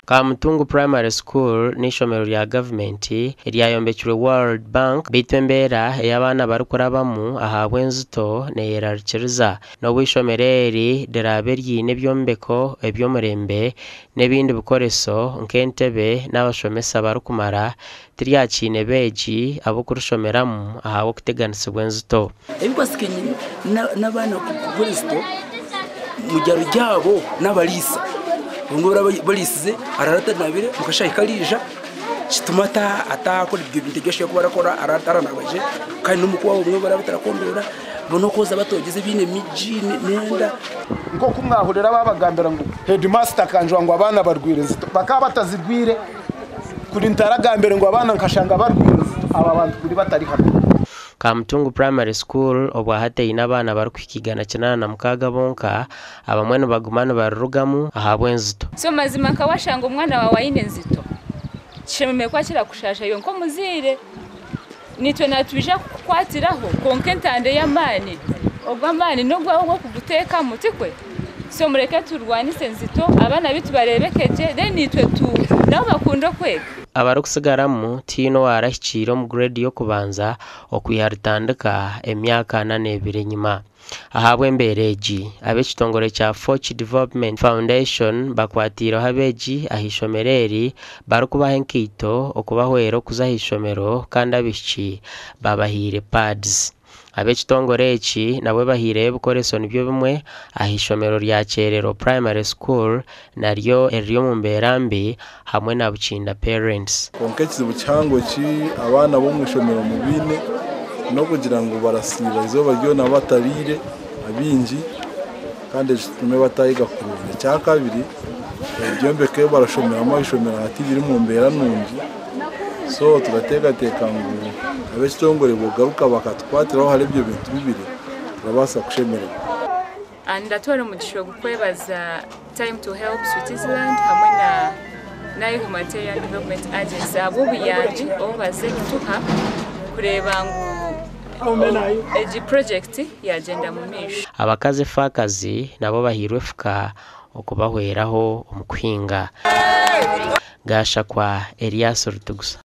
Kamutungu Primary School n'ishomero rya government ryayombekirwe World Bank bitembera y'abana bari kurabamu ahabwe nzito neyerarikiriza no wishomereri derabe ryine byombeko ebyomurembe n'ebindi bikoreso nk'entebe n'abashomesa bari kumara tiryakine beji abo kurushomeramu ahawe kuteganisibwa nzito ebikwasikanye n'abana ku Kristo mujyaro ryabo n'abalisa ngora balisize ararata nabire mukashayi kalija kitumata atakora ibyo bintu byose ko barakora arataranabaje kandi n'umukwa umwe barabitarakombera bono koza batogeze bine miji nenda nko kumwahurira babagambira ngo headmaster kanjwa ngo abana barwire nzito bakaba batazigwire kuri ntaragambere ngo abana nkashanga barwire nzito aba bantu kuri batari hano. Kamutungu Primary School obwahate inabana bari kwikigana kinana na mukaga bonka abamwene bagumana barugamu ahabwe nzito so mazima kawashanga umwana wawe ayine nzito shememe kwa kira kushasha yonko muzire nitwe natubija kwatiraho konkentande y'amani obwamani no gwa kuguteka mutikwe so mureke turwanise nzito abana bitu barebekeje then nitwe tu nabo bakunda kwega abarukusigaramu tino warashikiro mu grade yo kubanza okwiharitandika emyaka 8 nyuma ahabwe mbereji abekitongore cya Forge Development Foundation bakwatiro habeji ahishomereri barukubahe nkito okubahwero kuzahishomero kandi abishi babahire pads abekitongore eki nabwe bahire bukoreso nibyo bimwe ahishomero rya Kyerero Primary School naryo eryo mu mberambi hamwe na bucinda parents konkekize bucyango ki abana bo mu ishomero mu bine no kugira ngo barasiba izoba ryo nabatarire abinji kandi tume batayiga kuruve cya kabiri byombekeyo barashomeramo ishomero hati biri mu mbera nungi so turategateka ngo abekitongore bogaruka bakatwatiraho hari ibyo bintu bibiri turabasa kushemerera andatwara umugisho gukwebaza Time to Help Switzerland hamwe na Humanitarian Development Agency abo biyanje obaze tuha kureba ngo eji project yagenda mu misho abakaze fakazi nabo bahirwe fuka okubahweraho omukwinga gasha kwa Elias Rutugusa.